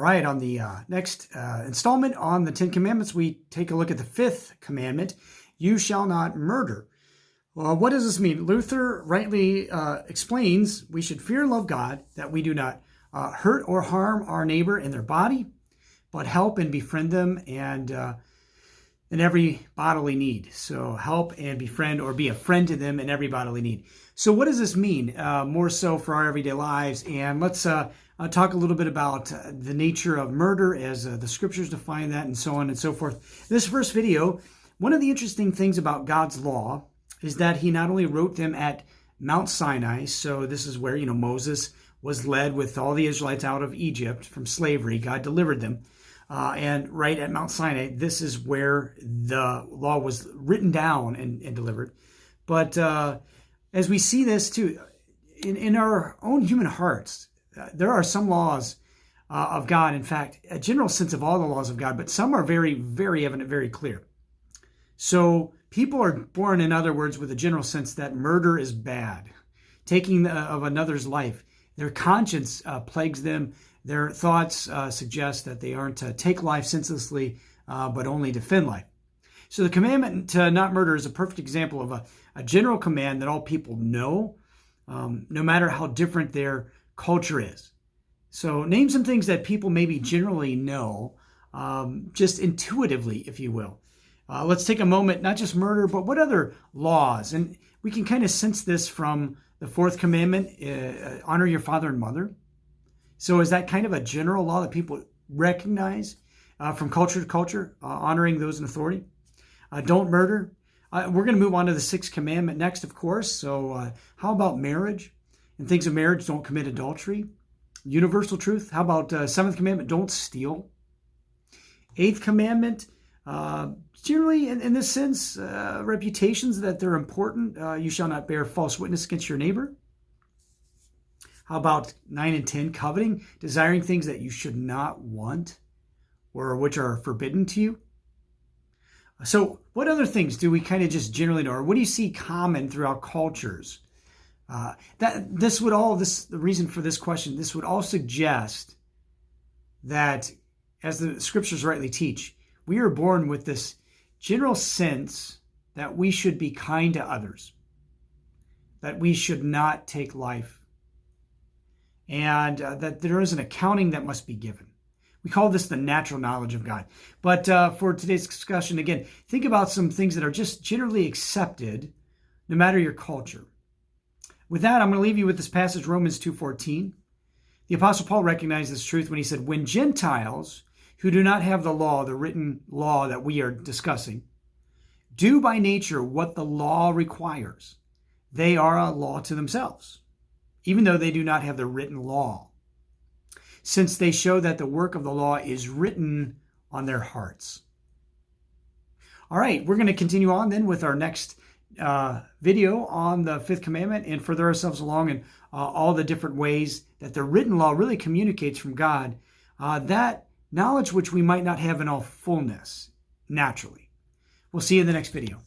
right, on the next installment on the Ten Commandments, we take a look at the fifth commandment, you shall not murder. Well, what does this mean? Luther rightly explains we should fear and love God, that we do not hurt or harm our neighbor in their body, but help and befriend them and in every bodily need. So help and befriend or be a friend to them in every bodily need. So what does this mean more so for our everyday lives? And let's talk a little bit about the nature of murder as the scriptures define that and so on and so forth. In this first video, one of the interesting things about God's law is that he not only wrote them at Mount Sinai, so this is where, Moses was led with all the Israelites out of Egypt from slavery. God delivered them. And right at Mount Sinai, this is where the law was written down and delivered. But as we see this too, in our own human hearts, there are some laws of God. In fact, a general sense of all the laws of God, but some are very, very evident, very clear. So people are born, in other words, with a general sense that murder is bad. Taking of another's life, their conscience plagues them. Their thoughts suggest that they aren't to take life senselessly, but only defend life. So the commandment to not murder is a perfect example of a general command that all people know, no matter how different their culture is. So name some things that people maybe generally know, just intuitively, if you will. Let's take a moment, not just murder, but what other laws? And we can kind of sense this from the fourth commandment, honor your father and mother. So is that kind of a general law that people recognize from culture to culture, honoring those in authority? Don't murder. We're going to move on to the sixth commandment next, of course. So how about marriage? And things of marriage, don't commit adultery. Universal truth. How about seventh commandment, don't steal. Eighth commandment, generally in this sense, reputations that they're important. You shall not bear false witness against your neighbor. How about 9 and 10, coveting, desiring things that you should not want or which are forbidden to you? So what other things do we kind of just generally know, or what do you see common throughout cultures? The reason for this question, this would all suggest that, as the scriptures rightly teach, we are born with this general sense that we should be kind to others, that we should not take life, and that there is an accounting that must be given. We call this the natural knowledge of God. But for today's discussion, again, think about some things that are just generally accepted, no matter your culture. With that, I'm going to leave you with this passage, Romans 2:14. The Apostle Paul recognized this truth when he said, when Gentiles who do not have the law, the written law that we are discussing, do by nature what the law requires, they are a law to themselves, even though they do not have the written law, since they show that the work of the law is written on their hearts. All right, we're going to continue on then with our next video on the fifth commandment and further ourselves along in all the different ways that the written law really communicates from God, that knowledge which we might not have in all fullness naturally. We'll see you in the next video.